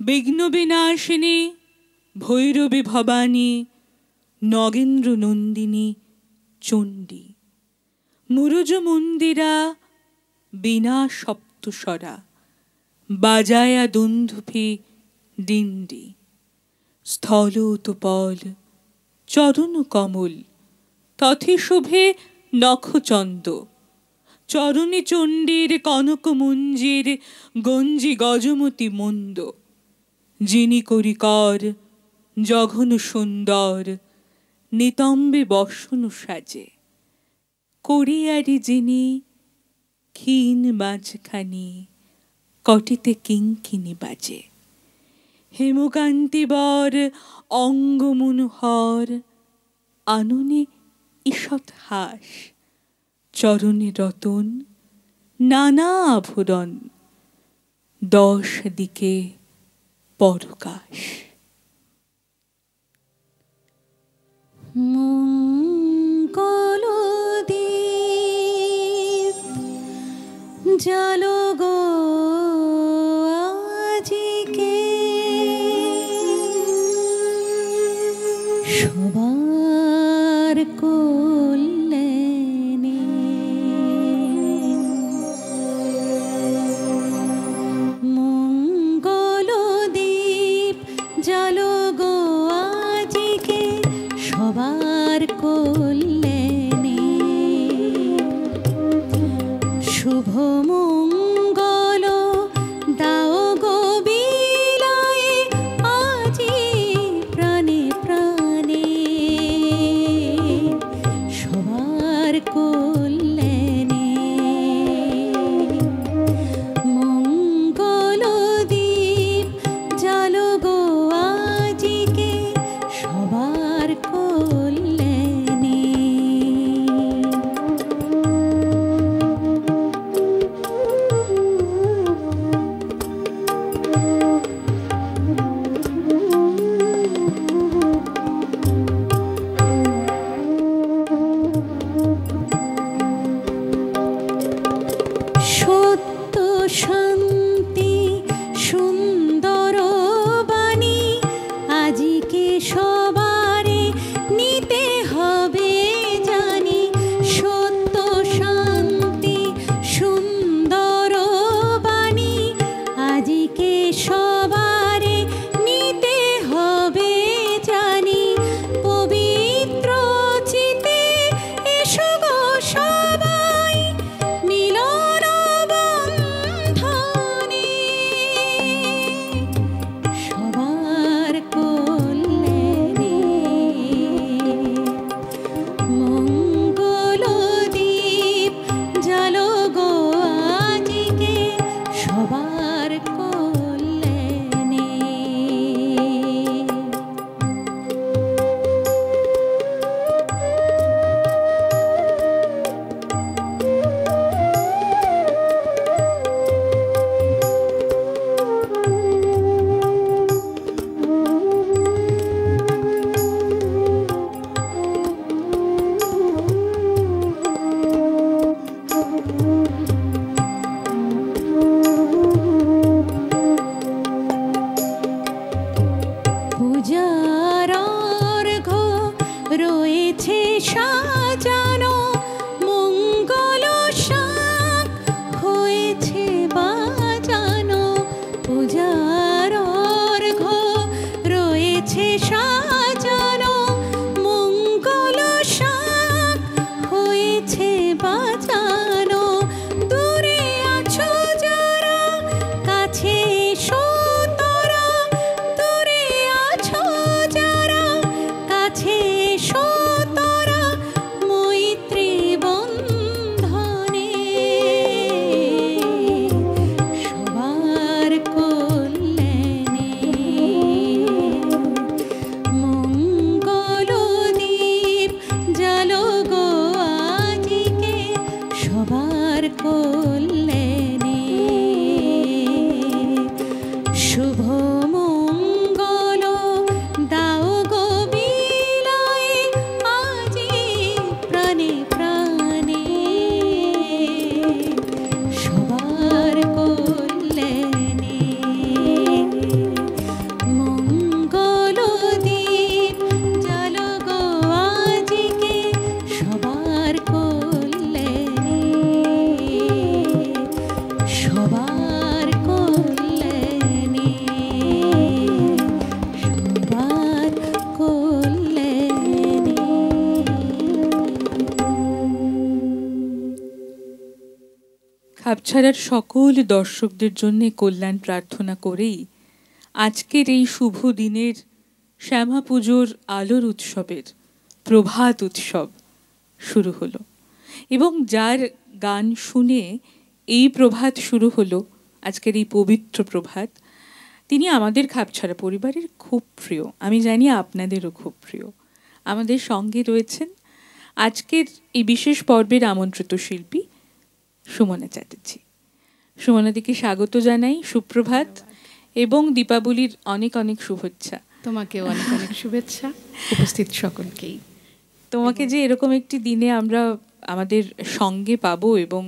বিঘ্ন বিনাশিনী ভৈরবী ভবানী নগেন্দ্র নন্দিনী চণ্ডী মুরুজ মন্দিরা বিনা সপ্তস্বরা বাজায়া দুন্দুভি ডিন্ডি স্থল উৎপল চরণ কমল তথে শোভে নখচন্দ চরণে চণ্ডীর কনক মঞ্জির গঞ্জি গজমতি মন্দ যিনি করি কর জঘন সুন্দর নিতম্বে বসন সাজে করিয়ারি যিনি ক্ষীণ মাঝখানি কটিতে কিঙ্কিনি বাজে হেমকান্তি বর অঙ্গ মনোহর আননে ঈষৎ হাস চরণে রতন নানা আভরণ 10 দিকে পরকাশ। মঙ্গলদীপ জালো গো আজিকে সবার কল্যাণে মঙ্গলদীপ জালো গো আজিকে সবার কল্যাণে শুভ মঙ্গল দাও গো বিলায়ে আজি প্রাণে প্রাণে সবার কল্যাণে মঙ্গলদীপ জালো গো আজিকে সবার কল্যাণে। সত্য শান্তি সুন্দর বাণী আজিকে সবারে নিতে হবে জানি সত্য শান্তি সুন্দর বাণী আজিকে সবারে নিতে হবে জানি পবিত্র চিতে এসো গো সবাই মিলন বন্ধনে সবার কল্যাণে মঙ্গলদীপ জালো গো আজিকে সবার কল্যাণে। পূজার অর্ঘ্য রয়েছে সাজানো মঙ্গল শাঁখ হয়েছে বাজানো পূজার অর্ঘ্য রয়েছে সাজানো মঙ্গল শাঁখ হয়েছে বাজানো দূরে আছো যারা কাছে এসো তোরা দূরে আছো যারা কাছে এসো তোরা মৈত্রী বন্ধনে সবার কল্যাণে মঙ্গলদীপ জালো গো আজিকে সবার কল্যাণে শুভ মঙ্গল দাও গো বিলায়ে খাপছাড়ার সকল দর্শকদের জন্য কল্যাণ প্রার্থনা করেই আজকের এই শুভ দিনের শ্যামা পুজোর আলোর উৎসবের প্রভাত উৎসব শুরু হলো। এবং যার গান শুনে এই প্রভাত শুরু হলো, আজকের এই পবিত্র প্রভাত, তিনি আমাদের খাপছাড়া পরিবারের খুব প্রিয়। আমি জানি আপনাদেরও খুব প্রিয়। আমাদের সঙ্গে রয়েছেন আজকের এই বিশেষ পর্বের আমন্ত্রিত শিল্পী সুমনা চ্যাটার্জি। সুমনাদিকে স্বাগত জানাই, সুপ্রভাত এবং দীপাবলির অনেক অনেক শুভেচ্ছা। তোমাকেও অনেক অনেক শুভেচ্ছা, উপস্থিত সকলকেই। তোমাকে যে এরকম একটি দিনে আমরা আমাদের সঙ্গে পাবো এবং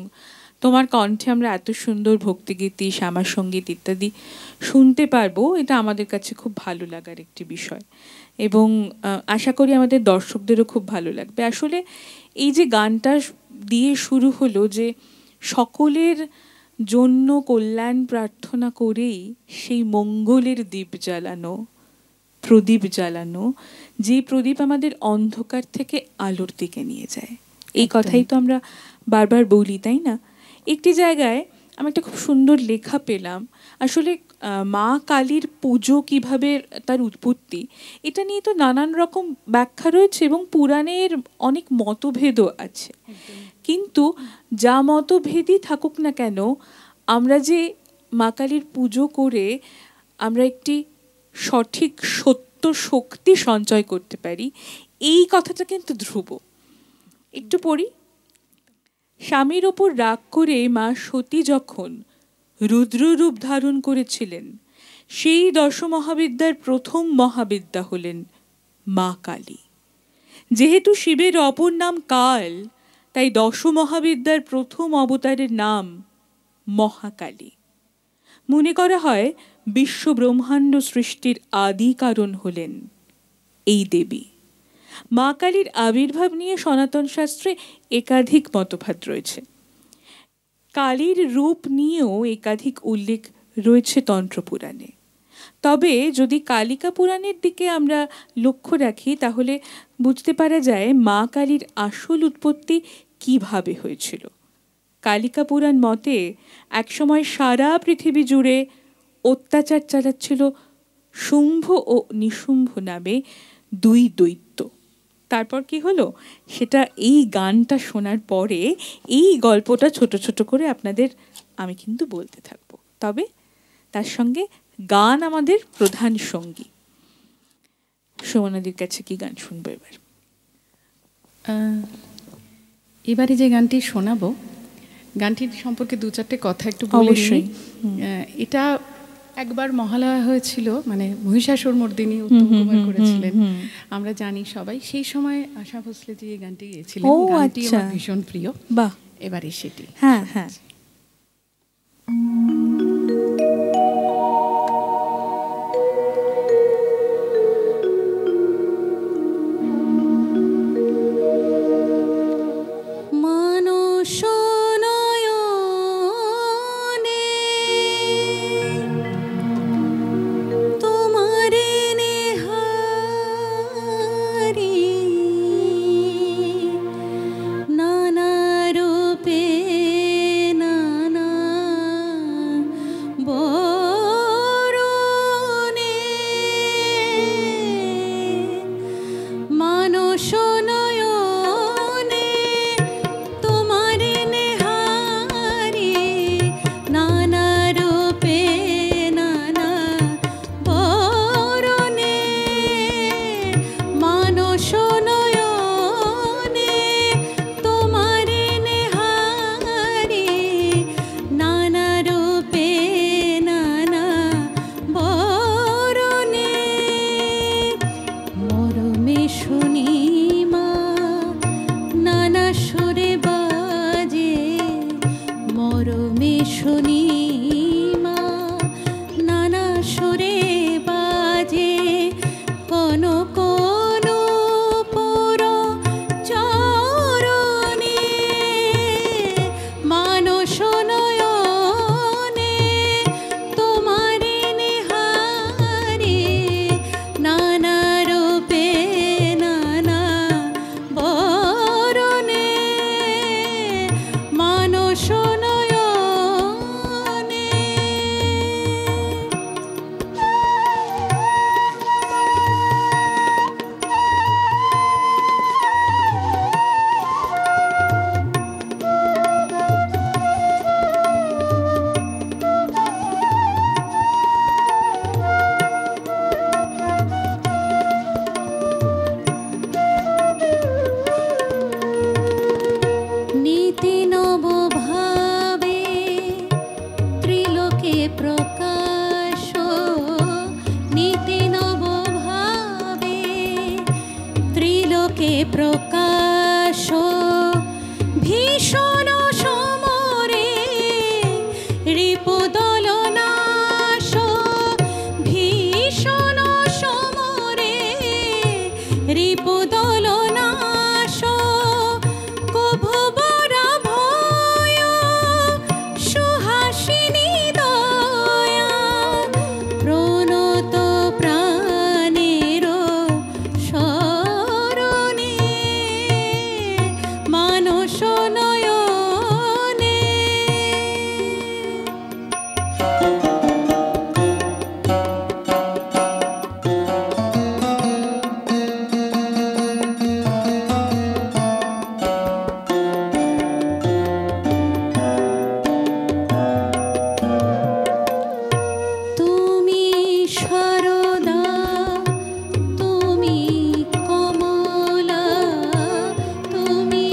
তোমার কণ্ঠে আমরা এত সুন্দর ভক্তিগীতি, শ্যামা সঙ্গীত ইত্যাদি শুনতে পারবো, এটা আমাদের কাছে খুব ভালো লাগার একটি বিষয় এবং আশা করি আমাদের দর্শকদেরও খুব ভালো লাগবে। আসলে এই যে গানটা দিয়ে শুরু হলো, যে সকলের জন্য কল্যাণ প্রার্থনা করেই সেই মঙ্গলের দীপ জ্বালানো, প্রদীপ জ্বালানো, যে প্রদীপ আমাদের অন্ধকার থেকে আলোর দিকে নিয়ে যায়, এই কথাই তো আমরা বারবার বলি, তাই না? একটি জায়গায় আমি একটা খুব সুন্দর লেখা পেলাম, আসলে মা কালীর পুজো কিভাবে তার উৎপত্তি, এটা নিয়ে তো নানান রকম ব্যাখ্যা রয়েছে এবং পুরাণের অনেক মতভেদও আছে। কিন্তু যা মতভেদই থাকুক না কেন, আমরা যে মা কালীর পুজো করে আমরা একটি সঠিক সত্য শক্তি সঞ্চয় করতে পারি, এই কথাটা কিন্তু ধ্রুব। একটু পড়ি। স্বামীর ওপর রাগ করে মা সতী যখন রুদ্ররূপ ধারণ করেছিলেন, সেই দশমহাবিদ্যার প্রথম মহাবিদ্যা হলেন মা কালী। যেহেতু শিবের অপর নাম কাল, তাই দশমহাবিদ্যার প্রথম অবতারের নাম মহাকালী। মনে করা হয় বিশ্ব ব্রহ্মাণ্ড সৃষ্টির আদি কারণ হলেন এই দেবী। মা কালীর আবির্ভাব নিয়ে সনাতন শাস্ত্রে একাধিক মতবাদ রয়েছে। কালীর রূপ নিয়েও একাধিক উল্লেখ রয়েছে তন্ত্রপুরাণে। তবে যদি কালিকা পুরাণের দিকে আমরা লক্ষ্য রাখি, তাহলে বুঝতে পারা যায় মা কালীর আসল উৎপত্তি কিভাবে হয়েছিল। কালিকা পুরাণ মতে একসময় সারা পৃথিবী জুড়ে অত্যাচার চালাচ্ছিল শুম্ভ ও নিশুম্ভ নামে দুই দৈত্য। তারপর কি হলো সেটা এই গানটা শোনার পরে এই গল্পটা ছোট ছোট করে আপনাদের আমি কিন্তু বলতে থাকবো। তবে তার সঙ্গে গান আমাদের প্রধান সঙ্গী। সুমনাদির কাছে কি গান শুনবো এবার? এবারে যে গানটি শোনাবো, গানটির সম্পর্কে দু চারটে কথা একটু বলে নিই। এটা একবার মহালয়া হয়েছিল, মানে মহিষাসুর মর্দিনী উত্তম কুমার করেছিলেন, আমরা জানি সবাই। সেই সময় আশা ভোসলে যে এই গানটি গেয়েছিলেন, গানটি আমার ভীষণ প্রিয়। বাহ, এবারে সেটি। হ্যাঁ হ্যাঁ। শুনি মা লোকে প্রকাশ ভীষণ সমরে রিপুদল নাশ ভীষণ সমরে রিপুদল নাশ কভুবরা ভয় সুহাসিনী দয়া প্রণত প্রাণের শরণে মানস নয়নে তুমি শারদা তুমি কমলা তুমি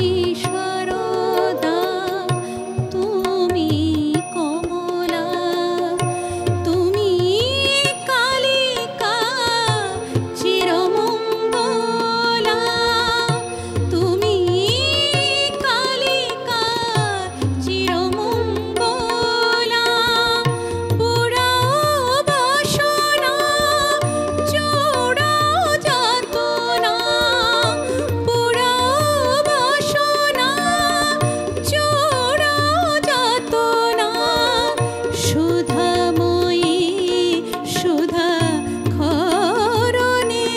শারদা তুমি কমলা তুমি কালিকা চিরমঙ্গলা তুমি কালিকা চিরমঙ্গলা পুরাও বাসনা জোড়াও যাতনা পুরাও বাসনা জোড়াও যাতনা সুধাময়ী সুধা খরণে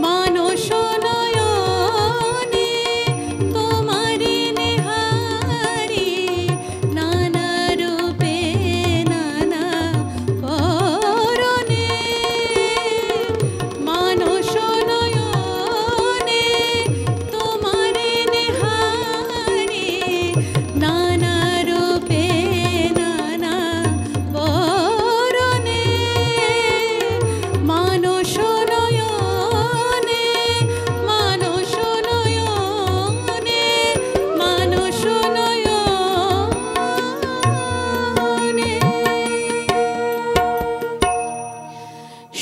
মানস নয়নে তোমারে নেহারি নানা রূপে নানা করণে মানস নয়নে তোমারে নেহারি নানা রূপে নানা করণে মানস নয়নে মানস নয়নে মানস নয়নে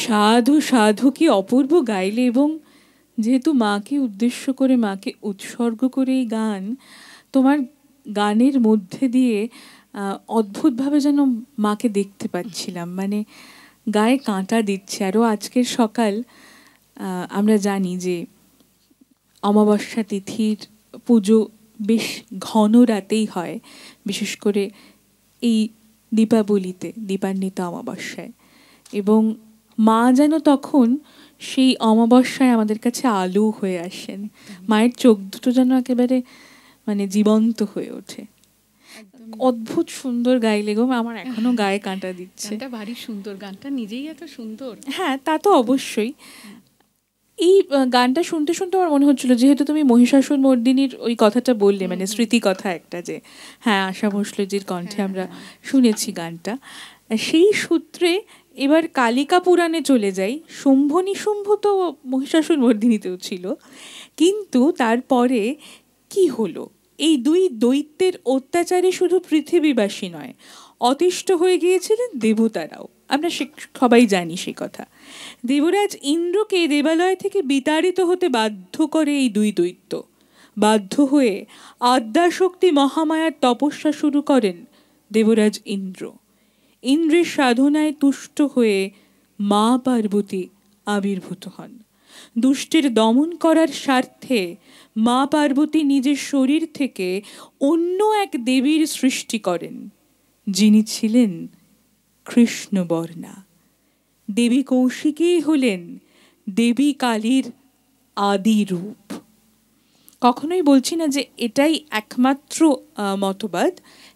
সাধু সাধু কি অপূর্ব গাইলে, এবং যেহেতু মাকে উদ্দেশ্য করে মাকে উৎসর্গ করে এই গান, তোমার গানের মধ্যে দিয়ে অদ্ভুতভাবে যেন মাকে দেখতে পাচ্ছিলাম, মানে গায়ে কাঁটা দিচ্ছে। আরও আজকের সকাল আমরা জানি যে অমাবস্যা তিথির পুজো বেশ ঘন রাতেই হয়, বিশেষ করে এই দীপাবলিতে, দীপান্বিত অমাবস্যায়। এবং মা যেন তখন সেই অমাবস্যায় আমাদের কাছে আলো হয়ে আসেন, মায়ের চোখ দুটো যেন একেবারে মানে জীবন্ত হয়ে ওঠে। অদ্ভুত সুন্দর গাইলে গো, আমার এখনো গায়ে কাঁটা দিচ্ছে। গানটা ভারী সুন্দর, গানটা নিজেই এত সুন্দর। হ্যাঁ, তা তো অবশ্যই। এই গানটা শুনতে শুনতে আমার মনে হচ্ছিল, যেহেতু তুমি মহিষাসুর মর্দিনীর ওই কথাটা বললে, মানে স্মৃতি কথা একটা, যে হ্যাঁ আশা ভোঁসলেজির কণ্ঠে আমরা শুনেছি গানটা, সেই সূত্রে এবার কালিকা পুরাণে চলে যাই। শুম্ভ নিশুম্ভ তো মহিষাসুর মর্দিনীতেও ছিল, কিন্তু তারপরে কি হলো? এই দুই দৈত্যের অত্যাচারে শুধু পৃথিবীবাসী নয়, অতিষ্ঠ হয়ে গিয়েছিলেন দেবতারাও। আমরা সবাই জানি সেই কথা। দেবরাজ ইন্দ্রকে দেবালয় থেকে বিতাড়িত হতে বাধ্য করে এই দুই দৈত্য। বাধ্য হয়ে আদ্যাশক্তি মহামায়ার তপস্যা শুরু করেন দেবরাজ ইন্দ্র। ইন্দ্রের সাধনায় তুষ্ট হয়ে মা পার্বতী আবির্ভূত হন। দুষ্টের দমন করার স্বার্থে মা পার্বতী নিজের শরীর থেকে অন্য এক দেবীর সৃষ্টি করেন, যিনি ছিলেন কৃষ্ণবর্ণা। দেবী কৌশিকী হলেন দেবী কালীর আদি রূপ। কখনোই বলছি না যে এটাই একমাত্র মতবাদ,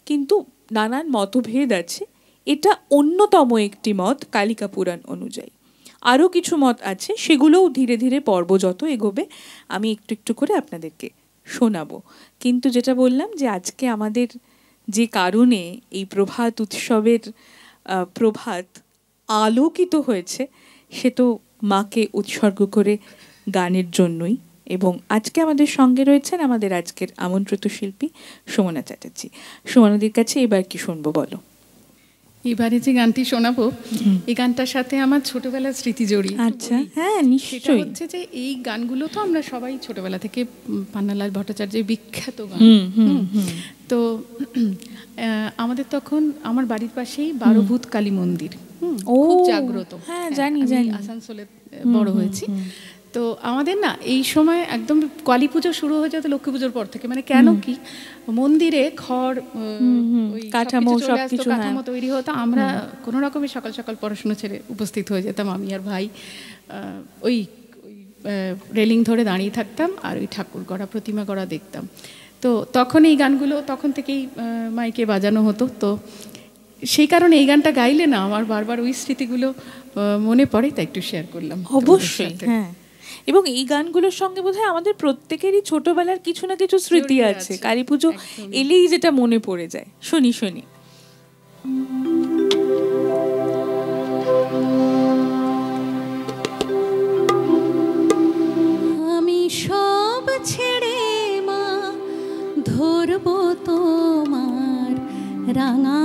কিন্তু নানান মতভেদ আছে। এটা অন্যতম একটি মত কালিকা পুরাণ অনুযায়ী। আরও কিছু মত আছে, সেগুলোও ধীরে ধীরে পর্ব যত এগোবে আমি একটু একটু করে আপনাদেরকে শোনাবো। কিন্তু যেটা বললাম যে আজকে আমাদের যে কারণে এই প্রভাত উৎসবের প্রভাত আলোকিত হয়েছে, সে তো মাকে উৎসর্গ করে গানের জন্যই। এবং আজকে আমাদের সঙ্গে রয়েছেন আমাদের আজকের আমন্ত্রিত শিল্পী সুমনা চ্যাটার্জি। সুমনাদির কাছে এবার কি শুনবো বলো? এবারে যে গানটি শোনাবো এই গানটার সাথে আমার ছোটবেলার স্মৃতি জড়িয়ে। আচ্ছা, হ্যাঁ সেটা নিশ্চয়ই। হচ্ছে যে এই গানগুলো তো আমরা সবাই ছোটবেলা থেকে পান্নালাল ভট্টাচার্যের বিখ্যাত গান। তো আমাদের তখন আমার বাড়ির পাশেই বারোভূত কালী মন্দির, খুব জাগ্রত। হ্যাঁ, জানি আমি জানি। আসানসোলে বড় হয়েছি। তো আমাদের না এই সময় একদম কালী পুজো শুরু হয়ে যেত লক্ষ্মী পুজোর পর থেকে, মানে কেন কি মন্দিরে খড় ওই কাঠামো সবকিছু কাঠামো তৈরি হতো, আমরা কোনো রকমে সকাল সকাল পড়াশোনা ছেড়ে উপস্থিত হয়ে যেতাম, আমি আর ভাই। ওই রেলিং ধরে দাঁড়িয়ে থাকতাম আর ওই ঠাকুর গড়া প্রতিমা গড়া দেখতাম। তো তখন এই গানগুলো তখন থেকেই মাইকে বাজানো হতো। তো সেই কারণে এই গানটা গাইলে না আমার বারবার ওই স্মৃতিগুলো মনে পড়ে, তাই একটু শেয়ার করলাম। অবশ্যই, হ্যাঁ। এবং এই গানগুলোর সঙ্গে বোধহয় আমাদের প্রত্যেকেরই ছোটবেলার কিছু না কিছু স্মৃতি আছে, কালী পুজো এলেই যেটা মনে পড়ে যায়। শুনি শুনি। আমি সব ছেড়ে মা ধরবো তোমার রাঙা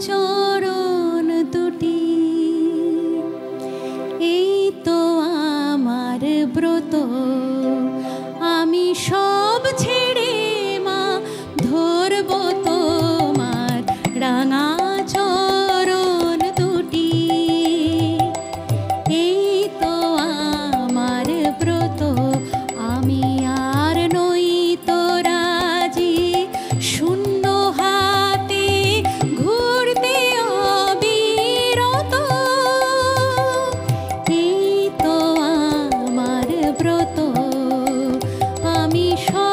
চরণ দুটি, এই তো আমার ব্রত। আমি সব ছেড়ে মা ধরবো তোমার রাঙা চরণ দুটি, এই তো আমার ব্রত। আমি আর নই তো রাজি শূন্য হাতে ঘুরতে অবিরত, এই তো আমার ব্রত। আমি সব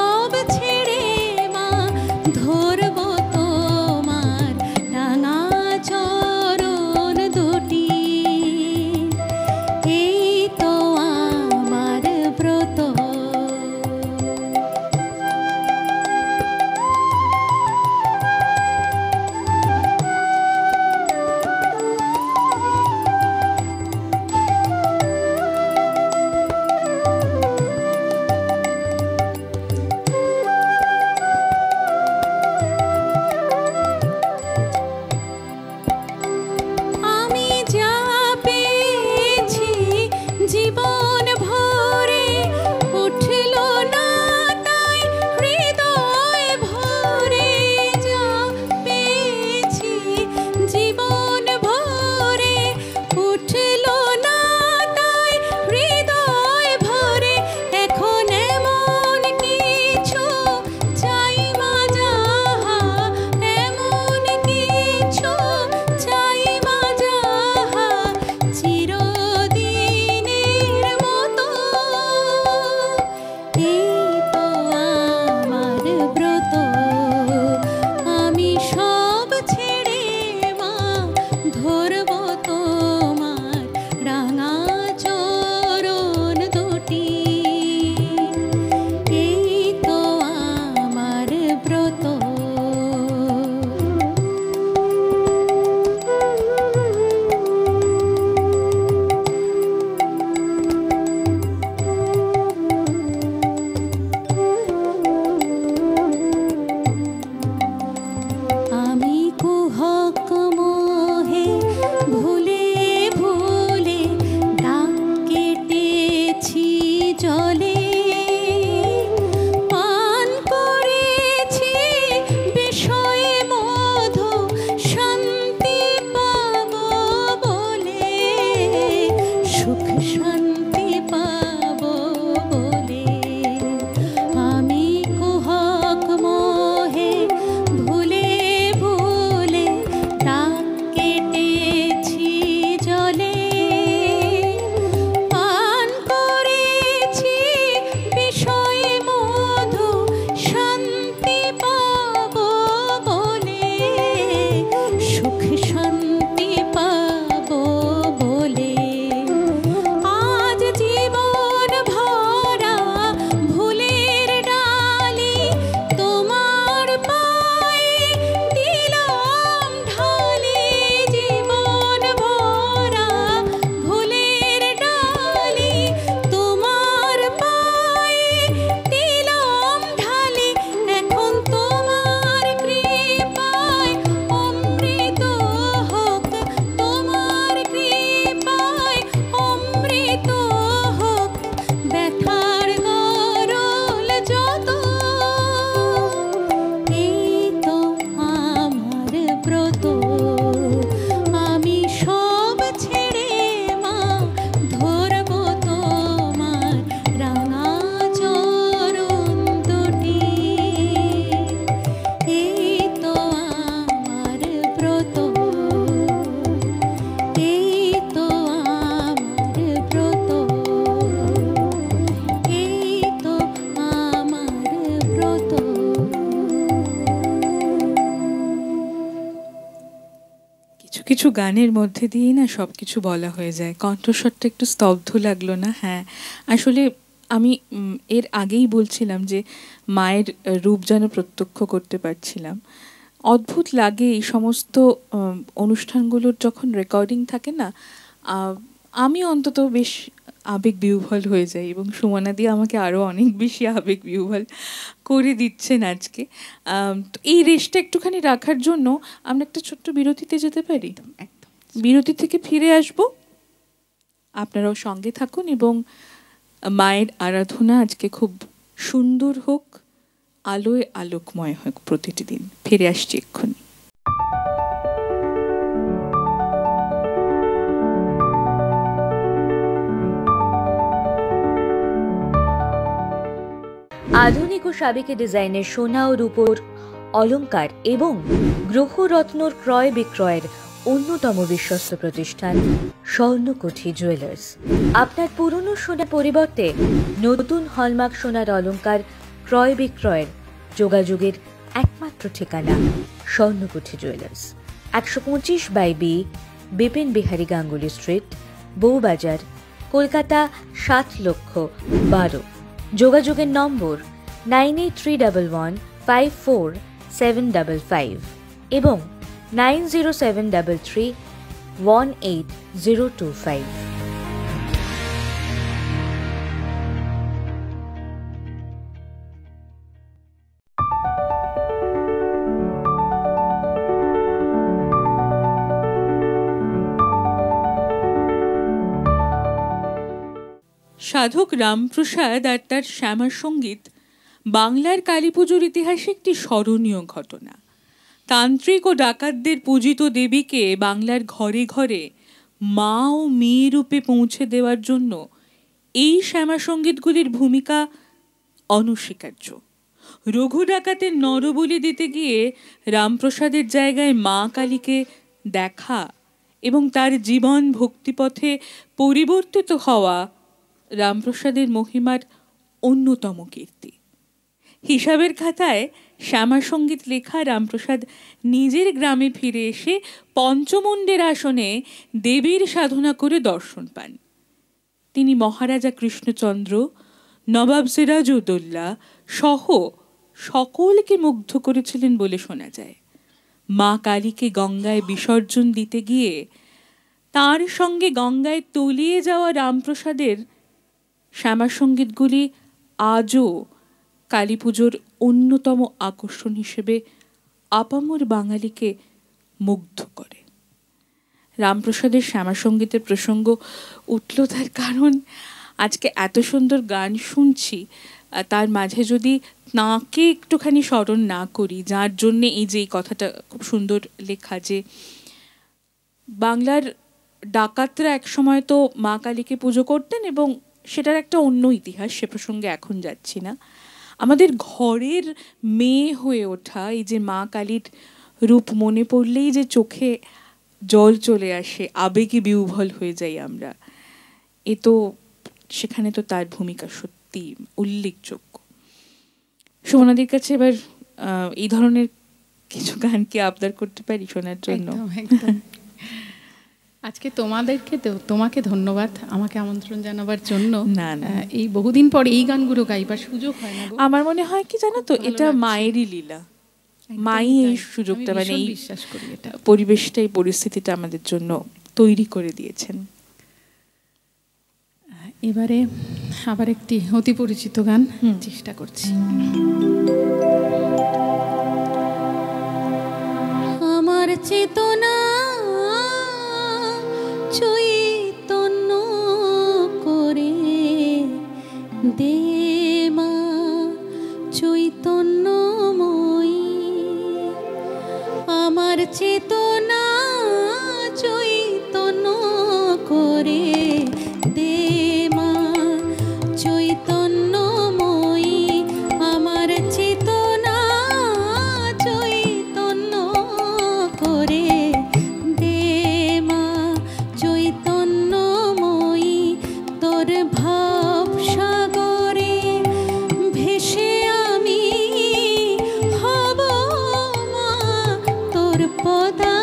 কিছু গানের মধ্যে দিয়েই না সব কিছু বলা হয়ে যায়। কণ্ঠস্বরটা একটু স্তব্ধ লাগলো না? হ্যাঁ, আসলে আমি এর আগেই বলছিলাম যে মায়ের রূপ যেন প্রত্যক্ষ করতে পারছিলাম। অদ্ভুত লাগে এই সমস্ত অনুষ্ঠানগুলোর যখন রেকর্ডিং থাকে না, আমি অন্তত বেশ আবেগ বিহ্বল হয়ে যাই, এবং সুমনাদি আমাকে আরও অনেক বেশি আবেগ বিহ্বল করে দিচ্ছেন আজকে। তো এই রেশটা একটুখানি রাখার জন্য আমরা একটা ছোট্ট বিরতিতে যেতে পারি। একদম। বিরতি থেকে ফিরে আসব, আপনারাও সঙ্গে থাকুন এবং মায়ের আরাধনা আজকে খুব সুন্দর হোক, আলোয় আলোকময় হোক প্রতিটি দিন। ফিরে আসছি এক্ষুনি। আধুনিক ও সাবেকি ডিজাইনের সোনা ও রূপোর অলংকার এবং গ্রহরত্নর ক্রয় বিক্রয়ের অন্যতম বিশ্বস্ত প্রতিষ্ঠান স্বর্ণকুঠি জুয়েলার্স। আপনার পুরনো সোনার পরিবর্তে নতুন হলমার্ক সোনার অলংকার ক্রয় বিক্রয়ের যোগাযোগের একমাত্র ঠিকানা Swarnakuthi jewellers, 125/B Bipin Behari Ganguly street, Bowbazar, Kolkata 7,12,000। যোগাযোগের নম্বর 9831154755 এবং 9073318025। সাধক রামপ্রসাদ আর তার শ্যামা সঙ্গীত বাংলার কালী পুজোর ইতিহাসে একটি স্মরণীয় ঘটনা। তান্ত্রিক ও ডাকাতদের পূজিত দেবীকে বাংলার ঘরে ঘরে মা ও মেয়ে রূপে পৌঁছে দেওয়ার জন্য এই শ্যামা সঙ্গীতগুলির ভূমিকা অনস্বীকার্য। রঘু ডাকাতের নরবলি দিতে গিয়ে রামপ্রসাদের জায়গায় মা কালীকে দেখা এবং তার জীবন ভক্তিপথে পরিবর্তিত হওয়া রামপ্রসাদের মহিমার অন্যতম কীর্তি। হিসাবের খাতায় শ্যামা সঙ্গীত লেখা রামপ্রসাদ নিজের গ্রামে ফিরে এসে পঞ্চমুণ্ডের আসনে দেবীর সাধনা করে দর্শন পান। তিনি মহারাজা কৃষ্ণচন্দ্র, নবাব সিরাজউদ্দৌলা সহ সকলকে মুগ্ধ করেছিলেন বলে শোনা যায়। মা কালীকে গঙ্গায় বিসর্জন দিতে গিয়ে তার সঙ্গে গঙ্গায় তলিয়ে যাওয়া রামপ্রসাদের শ্যামা সঙ্গীতগুলি আজও কালী পুজোর অন্যতম আকর্ষণ হিসেবে আপামর বাঙালিকে মুগ্ধ করে। রামপ্রসাদের শ্যামা সঙ্গীতের প্রসঙ্গ উঠল তার কারণ আজকে এত সুন্দর গান শুনছি, তার মাঝে যদি তাঁকে একটুখানি স্মরণ না করি, যার জন্যে এই যে এই কথাটা খুব সুন্দর লেখা যে বাংলার ডাকাতরা একসময় তো মা কালীকে পুজো করতেন এবং সেটার একটা অন্য ইতিহাস, সে প্রসঙ্গে এখন যাচ্ছি না। আমাদের ঘরের মেয়ে হয়ে ওঠা, এই যে মা কালীর রূপ মনে পড়লেই যে চোখে জল চলে আসে, আবেগে বিহ্বল হয়ে যাই আমরা, এ তো সেখানে তো তার ভূমিকা সত্যি উল্লেখযোগ্য। সুমনাদির কাছে এবার এই ধরনের কিছু গান কি আবদার করতে পারি শোনার জন্য? আজকে তোমাকে ধন্যবাদ আমাকে আমন্ত্রণ জানাবার জন্য। এই বহুদিন পর এই গানগুলো গাইবার সুযোগ হয় না। আমার মনে হয় কি জানো তো, এটা মায়েরই লীলা, মাই এই সুযোগটা মানে এই বিশ্বাস করি এটা পরিবেশটা, এই পরিস্থিতিটা আমাদের জন্য তৈরি করে দিয়েছেন। এবারে আবার একটি অতি পরিচিত গান চেষ্টা করছি। আমার চেতনা চৈতন্য করে দে মা চৈতন্যময়ী, আমার চেতনা চৈতন্য করে দে মা চৈতন্যময়ী, আমার চেতনা চৈতন্য করে দে মা চৈতন্যময়ী, তোর ভাব সাগরে ভেসে আমি হব মা তোর পদা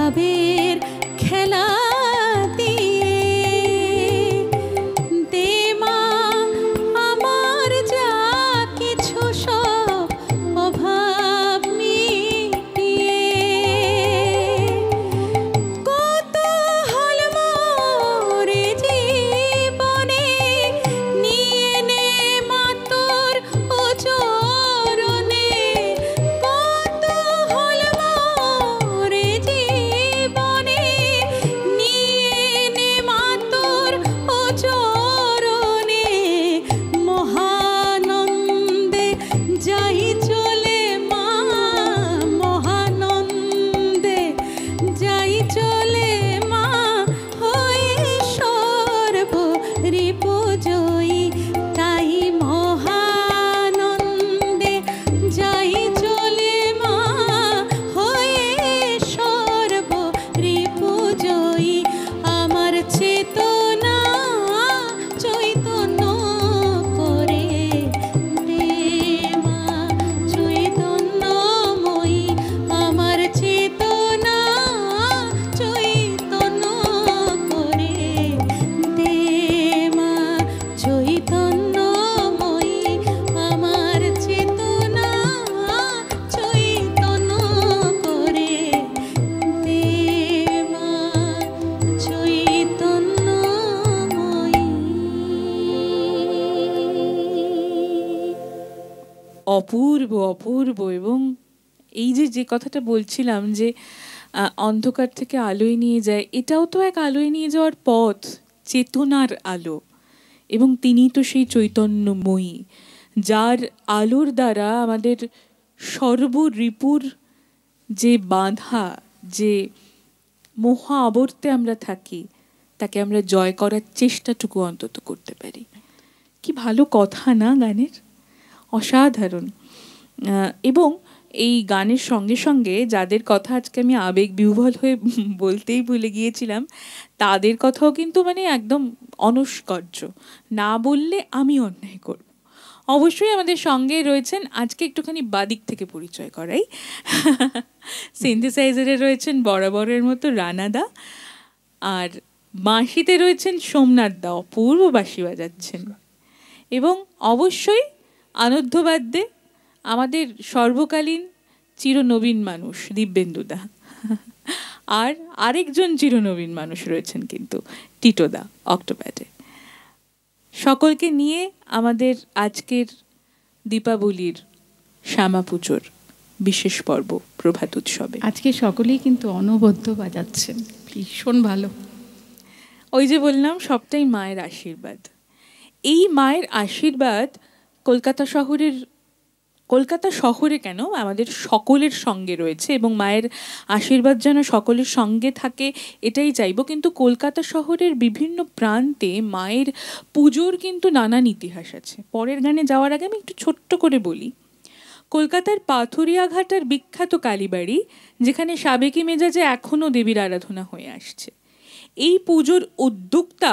ভাবের খেলা দিয়ে দে মা আমার যা কিছু সব অভাব মিটিয়ে কৌতূহল মোরে জীবনে নিয়ে নে মা তোর চরণে কৌতূহল মোরে জীবনে নিয়ে নে মা তোর চরণে মহানন্দে যাই চলে মা মহানন্দে যাই চলে মা হয়ে সর্ব রিপুজয়ী তাই মহানন্দে যাই চলে মা হয়ে সর্ব রিপুজয়ী আমার চেতনা চৈতন্য করে দে মা চৈতন্যময়ী আমার চেতনা চৈতন্য করে দে মা চৈতন্যময়ী আমার চেতনা চৈতন্য করে দে মা চৈতন্যময়ী। অপূর্ব অপূর্ব। এবং এই যে কথাটা বলছিলাম যে অন্ধকার থেকে আলোয় নিয়ে যায়, এটাও তো এক আলোয় নিয়ে যাওয়ার পথ, চেতনার আলো। এবং তিনি তো সেই চৈতন্যময়ী, যার আলোর দ্বারা আমাদের সর্বরিপুর যে বাঁধা, যে মোহা আবর্তে আমরা থাকি, তাকে আমরা জয় করার চেষ্টাটুকু অন্তত করতে পারি। কি ভালো কথা না গানের, অসাধারণ। এবং এই গানের সঙ্গে সঙ্গে যাদের কথা আজকে আমি আবেগ বিহ্বল হয়ে বলতেই ভুলে গিয়েছিলাম, তাদের কথাও কিন্তু মানে একদম অনস্কর্য, না বললে আমি অন্যায় করব। অবশ্যই আমাদের সঙ্গে রয়েছেন, আজকে একটুখানি বাদিক থেকে পরিচয় করাই, সিনথেসাইজারে রয়েছেন বরাবরের মতো রানাদা, আর বাঁশিতে রয়েছেন সোমনাথ দা, অপূর্ব বাঁশি বাজাচ্ছেন। এবং অবশ্যই আনন্দবাদ্যে আমাদের সর্বকালীন চিরনবীন মানুষ দিব্যেন্দুদা, আর আরেকজন চিরনবীন মানুষ রয়েছেন কিন্তু টিটোদা অক্টোপ্যাডে। সকলকে নিয়ে আমাদের আজকের দীপাবলির শ্যামা পুজোর বিশেষ পর্ব প্রভাত উৎসবে আজকে সকলেই কিন্তু অনবদ্য বাজাচ্ছেন, ভীষণ ভালো। ওই যে বললাম, সবটাই মায়ের আশীর্বাদ। এই মায়ের আশীর্বাদ কলকাতা শহরে কেন, আমাদের সকলের সঙ্গে রয়েছে, এবং মায়ের আশীর্বাদ যেন সকলের সঙ্গে থাকে এটাই চাইবো। কিন্তু কলকাতা শহরের বিভিন্ন প্রান্তে মায়ের পুজোর কিন্তু নানান ইতিহাস আছে। পরের গানে যাওয়ার আগে আমি একটু ছোট্ট করে বলি। কলকাতার পাথুরিয়াঘাটার বিখ্যাত কালীবাড়ি, যেখানে সাবেকি মেজাজে এখনও দেবীর আরাধনা হয়ে আসছে, এই পুজোর উদ্যোক্তা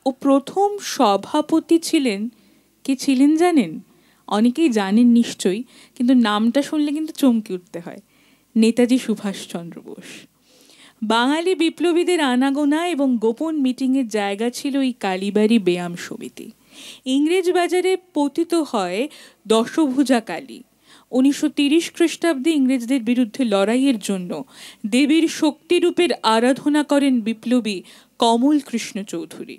ও প্রথম সভাপতি ছিলেন, কে ছিলেন জানেন? অনেকেই জানেন নিশ্চয়ই, কিন্তু নামটা শুনলে কিন্তু চমকে উঠতে হয়। নেতাজি সুভাষচন্দ্র বোস। বাঙালি বিপ্লবীদের আনাগোনা এবং গোপন মিটিংয়ের জায়গা ছিল এই কালীবাড়ি ব্যায়াম সমিতি। ইংরেজ বাজারে পতিত হয় দশভুজা কালী। 1930 খ্রিস্টাব্দে ইংরেজদের বিরুদ্ধে লড়াইয়ের জন্য দেবীর শক্তিরূপের আরাধনা করেন বিপ্লবী কমল কৃষ্ণ চৌধুরী।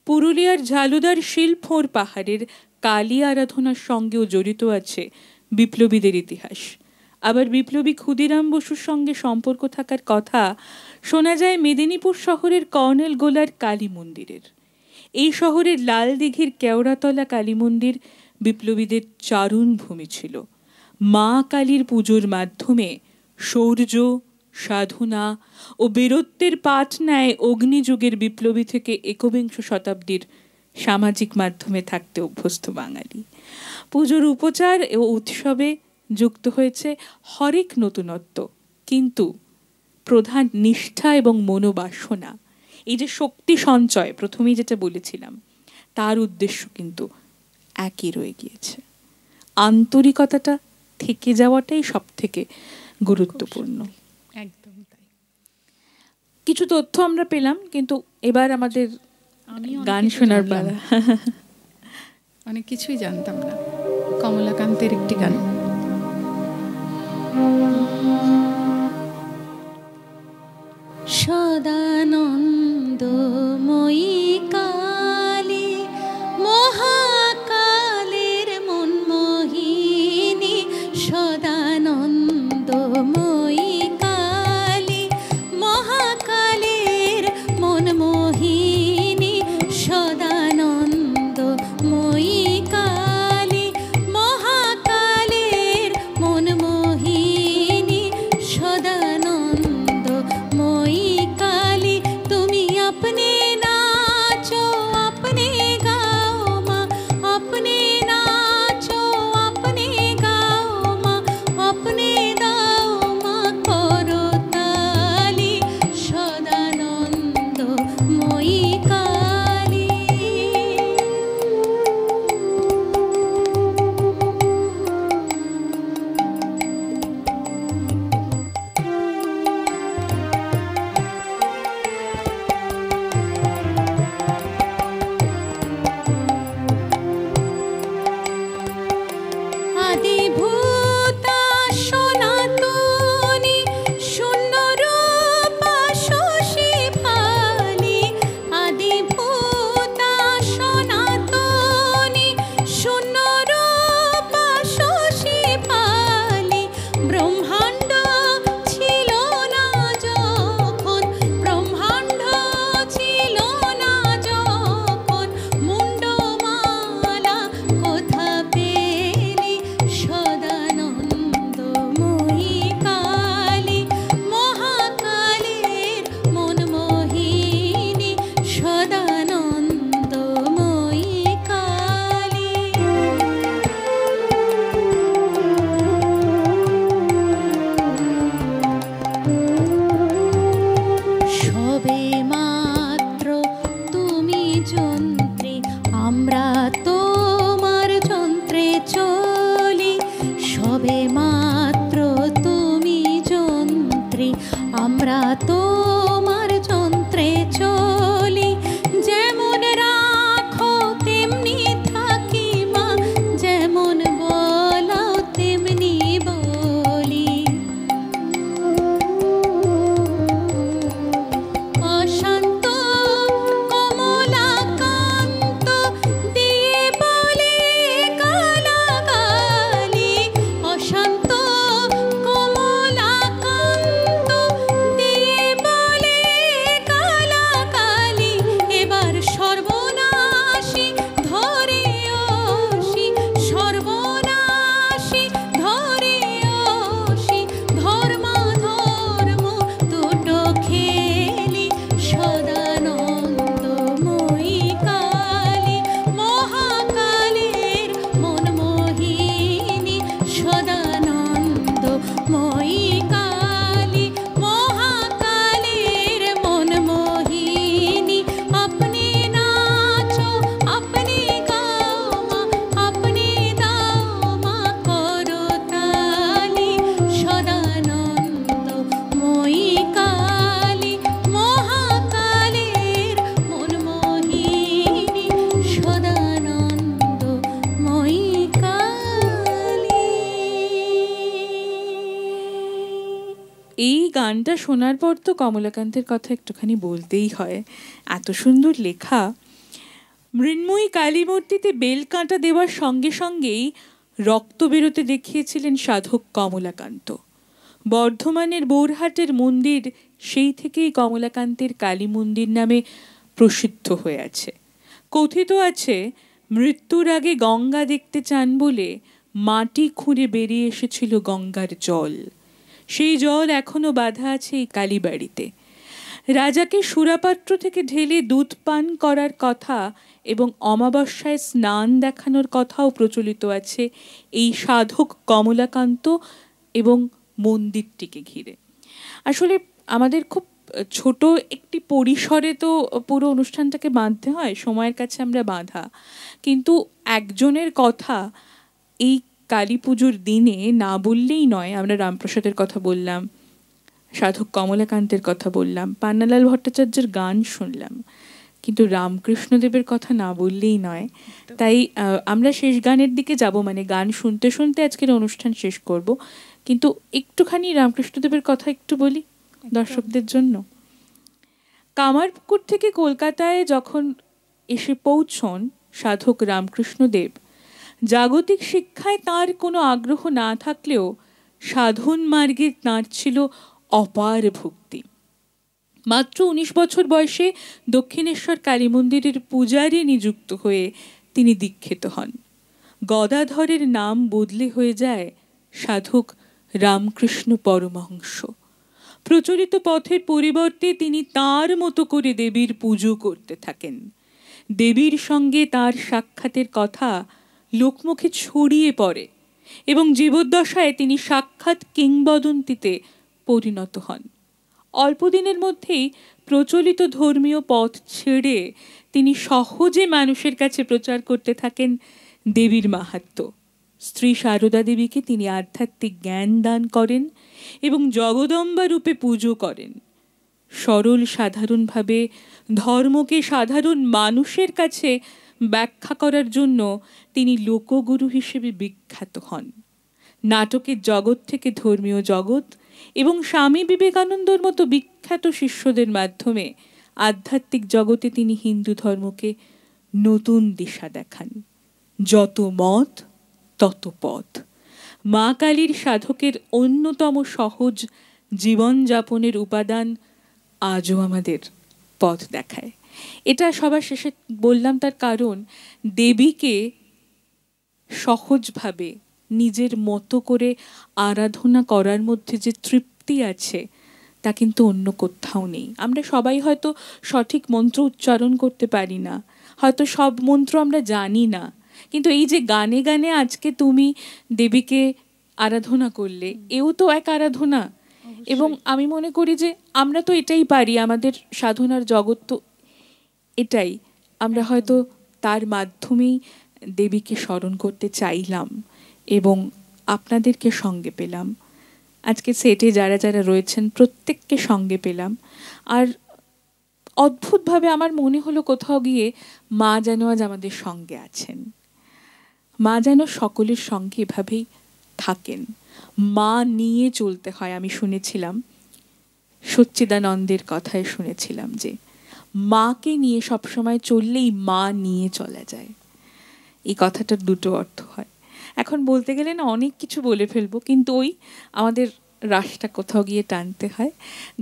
পুরুলিয়ার ঝালুদার শিলফোর পাহাড়ের কালী আরাধনার সঙ্গেও জড়িত আছে বিপ্লবীদের ইতিহাস। আবার বিপ্লবী ক্ষুদিরাম বসুর সঙ্গে সম্পর্ক থাকার কথা শোনা যায় মেদিনীপুর শহরের কর্নেল গোলার কালী মন্দিরের। এই শহরের লাল দিঘির কেওড়াতলা কালী মন্দির বিপ্লবীদের চারণ ভূমি ছিল। মা কালীর পুজোর মাধ্যমে শৌর্য, সাধনা ও বীরত্বের পাঠ নেয় অগ্নিযুগের বিপ্লবী থেকে একবিংশ শতাব্দীর সামাজিক মাধ্যমে থাকতে অভ্যস্ত বাঙালি। পুজোর উপচার ও উৎসবে যুক্ত হয়েছে হরেক নতুনত্ব, কিন্তু প্রধান নিষ্ঠা এবং মনোবাসনা, এই যে শক্তি সঞ্চয় প্রথমেই যেটা বলেছিলাম, তার উদ্দেশ্য কিন্তু একই রয়ে গিয়েছে। আন্তরিকতাটা থেকে যাওয়াটাই সব থেকে গুরুত্বপূর্ণ। একদম তাই। কিছু তথ্য আমরা পেলাম, কিন্তু এবার আমাদের আমি অনেক গান কিছু শোনার জানলাম। পালা। অনেক কিছুই জানতাম না। কমলাকান্তের একটি গান। সদানন্দময়ী কালী মহাকালের মনমোহিনী, সদানন্দময়ী কালী মহাকালের মনমোহিনী, সদানন্দময়ী কালী মহাকালের মনমোহিনী, সদানন্দময়ী কালী তুমি अपने नाचो अपने गाओ माँ, अपने नाचो अपने गाओ माँ, अपने दाओ माँ करो ताली, सदानन्दमयी काली। আদিভূতা সনাতনী শূন্যরূপা শশী পালি, আদিভূতা সনাতনী শূন্যরূপা শশী পালি, ব্রহ্মাণ্ড ছিল না যখন, ব্রহ্মাণ্ড ছিল না যখন, মুন্ডমালা কোথা পেলি, সদানন্দময়ী কালী মহাকালের মনমোহিনী, সদানন্দময়ী কালী। সবে মাত্র তুমি যন্ত্রী, আমরা তোমার যন্ত্রে চলি, সবে মাত্র তুমি যন্ত্রী, আমরা তোমার যন্ত্রে চলি, যেমন রাখো তেমনি থাকি মা, যেমন বলাও তেমনি বলি, অশান্ত কমলাকান্ত দিয়ে বলে গালাগালি, অশান্ত কমলাকান্ত দিয়ে বলে গালাগালি, এবার সর্বনাশী ধরে অসি, সর্বনাশী ধরে অসি, ধর্মাধর্ম দুটো খেলি, সদানন্দময়ী কালী মহাকালের মনমোহিনী, সদানন্দময়ী কালী মহাকালের মনমোহিনী, अपने नाचो अपने गाओ माँ, अपने दाओ माँ करो ताली, সদানন্দময়ী কালী মহাকালের মনমোহিনী, সদানন্দময়ী কালী। এই গানটা শোনার পর তো কমলাকান্তের কথা একটুখানি বলতেই হয়, এত সুন্দর লেখা। মৃন্ময়ী কালীমূর্তিতে বেলকাঁটা দেওয়ার সঙ্গে সঙ্গেই রক্ত বেরোতে দেখিয়েছিলেন সাধক কমলাকান্ত। বর্ধমানের বোরহাটের মন্দির সেই থেকেই কমলাকান্তের কালী মন্দির নামে প্রসিদ্ধ হয়ে আছে। কথিত আছে মৃত্যুর আগে গঙ্গা দেখতে চান বলে মাটি খুঁড়ে বেরিয়ে এসেছিল গঙ্গার জল, সেই জল এখনো বাঁধা আছে এই কালীবাড়িতে। রাজাকে সুরাপাত্র থেকে ঢেলে দুধ পান করার কথা এবং অমাবস্যায় স্নান দেখানোর কথাও প্রচলিত আছে এই সাধক কমলাকান্ত এবং মন্দিরটিকে ঘিরে। আসলে আমাদের খুব ছোট একটি পরিসরে তো পুরো অনুষ্ঠানটাকে বাঁধতে হয়, সময়ের কাছে আমরা বাঁধা, কিন্তু একজনের কথা এই কালী পুজোর দিনে না বললেই নয়। আমরা রামপ্রসাদের কথা বললাম, সাধক কমলাকান্তের কথা বললাম, পান্নালাল ভট্টাচার্যের গান শুনলাম, কিন্তু রামকৃষ্ণদেবের কথা না বললেই নয়। তাই আমরা শেষ গানের দিকে যাব, মানে গান শুনতে শুনতে আজকের অনুষ্ঠান শেষ করব, কিন্তু একটুখানি রামকৃষ্ণদেবের কথা একটু বলি দর্শকদের জন্য। কামারপুকুর থেকে কলকাতায় যখন এসে পৌঁছন সাধক রামকৃষ্ণদেব, জাগতিক শিক্ষায় তার কোনো আগ্রহ না থাকলেও সাধন মার্গে তাঁর ছিল অপার ভক্তি। মাত্র 19 বছর বয়সে দক্ষিণেশ্বর কালী মন্দিরের পূজারী নিযুক্ত হয়ে তিনি দীক্ষিত হন। গদাধরের নাম বদলে হয়ে যায় সাধক রামকৃষ্ণ পরমহংস। প্রচলিত পথের পরিবর্তে তিনি তার মতো করে দেবীর পুজো করতে থাকেন। দেবীর সঙ্গে তার সাক্ষাতের কথা লোকমুখে ছড়িয়ে পড়ে এবং জীবদ্দশায় তিনি সাক্ষাৎ কিংবদন্তিতে পরিণত হন। অল্প দিনের মধ্যেই প্রচলিত ধর্মীয় পথ ছেড়ে তিনি সহজে মানুষের কাছে প্রচার করতে থাকেন দেবীর মাহাত্ম্য। স্ত্রী সারদা দেবীকে তিনি আধ্যাত্মিক জ্ঞান দান করেন এবং জগদম্বা রূপে পুজো করেন। সরল সাধারণভাবে ধর্মকে সাধারণ মানুষের কাছে ব্যাখ্যা করার জন্য তিনি লোকগুরু হিসেবে বিখ্যাত হন। নাটকের জগৎ থেকে ধর্মীয় জগৎ এবং স্বামী বিবেকানন্দর মতো বিখ্যাত শিষ্যদের মাধ্যমে আধ্যাত্মিক জগতে তিনি হিন্দু ধর্মকে নতুন দিশা দেখান। যত মত তত পথ। মা কালীর সাধকের অন্যতম সহজ জীবনযাপনের উপাদান আজও আমাদের পথ দেখায়। এটা সবার শেষে বললাম তার কারণ দেবীকে সহজভাবে নিজের মতো করে আরাধনা করার মধ্যে যে তৃপ্তি আছে তা কিন্তু অন্য কোথাও নেই। আমরা সবাই হয়তো সঠিক মন্ত্র উচ্চারণ করতে পারি না, হয়তো সব মন্ত্র আমরা জানি না, কিন্তু এই যে গানে গানে আজকে তুমি দেবীকে আরাধনা করলে, এও তো এক আরাধনা। এবং আমি মনে করি যে আমরা তো এটাই পারি, আমাদের সাধনার জগৎ তো এটাই। আমরা হয়তো তার মাধ্যমেই দেবীকে স্মরণ করতে চাইলাম এবং আপনাদেরকে সঙ্গে পেলাম। আজকে সেটে যারা যারা রয়েছেন প্রত্যেককে সঙ্গে পেলাম। আর অদ্ভুতভাবে আমার মনে হলো কোথাও গিয়ে মা যেন আজ আমাদের সঙ্গে আছেন। মা যেন সকলের সঙ্গে এভাবেই থাকেন। মা নিয়ে চলতে হয়। আমি শুনেছিলাম, সচ্চিদানন্দের কথায় শুনেছিলাম যে মাকে নিয়ে সবসময় চললেই মা নিয়ে চলা যায়। এই কথাটার দুটো অর্থ হয়। এখন বলতে গেলে না অনেক কিছু বলে ফেলবো, কিন্তু ওই আমাদের রাশটা কোথাও গিয়ে টানতে হয়।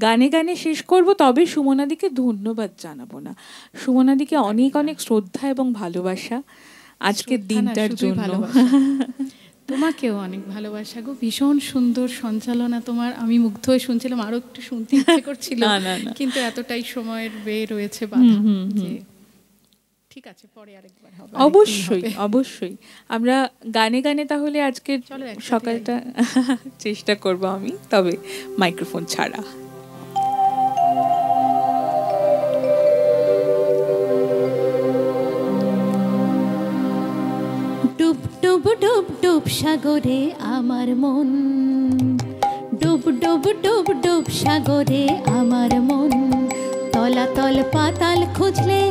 গানে গানে শেষ করব, তবে সুমনাদিকে ধন্যবাদ জানাবো না। সুমনাদিকে অনেক অনেক শ্রদ্ধা এবং ভালোবাসা আজকের দিনটার জন্য। তোমাকেও অনেক ভালোবাসা গো, ভীষণ সুন্দর সঞ্চালনা তোমার। আমি মুগ্ধ হয়ে শুনছিলাম, আরো একটু শুনতে ইচ্ছে করছিল, কিন্তু এতটাই সময়ের ব্যয় রয়েছে বাধা। ঠিক আছে, পরে আরেকবার হবে। অবশ্যই অবশ্যই আমরা গানে গানে তাহলে আজকের সকালটা চেষ্টা করব আমি, তবে মাইক্রোফোন ছাড়া। ডুব ডুব ডুব ডুব সাগরে আমার মন, ডুব ডুব ডুব ডুব সাগরে আমার মন। তলাতল পাতাল খুঁজলে,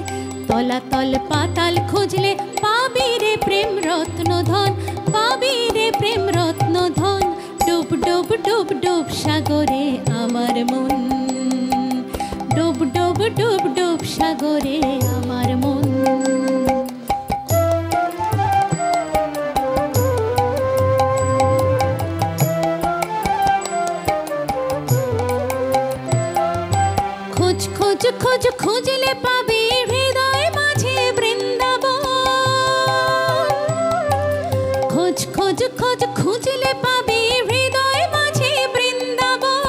তলাতল পাতাল খুঁজলে পাবি রে প্রেম রত্ন ধন, পাবি রে প্রেম রত্ন ধন। ডুব ডুব ডুব ডুব সাগরে আমার মন, ডুব ডুব ডুব ডুব সাগরে আমার মন। খোঁজ খোঁজ খোঁজ খুঁজলে পাবি হৃদয় মাঝে বৃন্দাবন। খোঁজ খোঁজ খোঁজ খুঁজলে পাবি হৃদয় মাঝে বৃন্দাবন।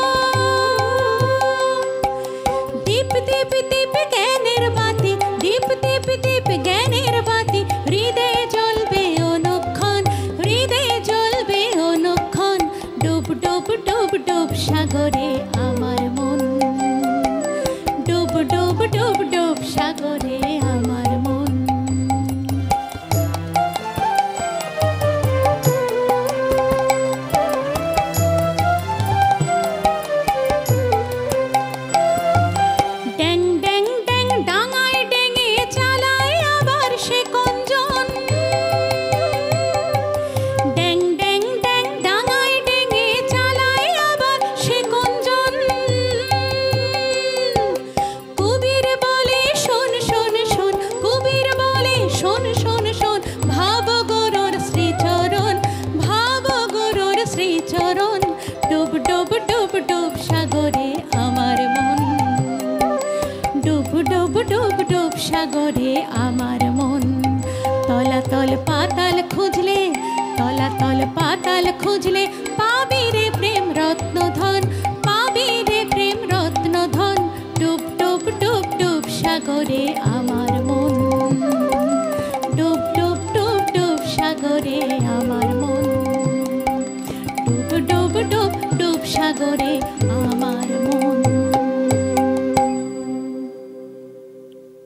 দীপ দীপ দীপ জ্ঞানের বাতি, দীপ দীপ দীপ জ্ঞানের বাতি। হৃদয়ে জ্বলবে অনুক্ষণ, হৃদয়ে জ্বলবে অনুক্ষণ। ডুব ডুব ডুব ডুব সাগরে আমার মন, ডুব ডুব ডুব ডুব সাগরে ডুব ডুব ডুব ডুব সাগরে আমার মন, ডুব ডুব ডুব ডুব সাগরে আমার মন। তলাতল পাতাল খুঁজলে, তলাতল পাতাল খুঁজলে পাবি রে প্রেম রত্ন ধন, পাবি রে প্রেম রত্ন ধন। ডুব ডুব ডুব ডুব সাগরে আমার মন, ডুব ডুব ডুব ডুব সাগরে আমার মন, ডুব ডুব ডুব ডুব সাগরে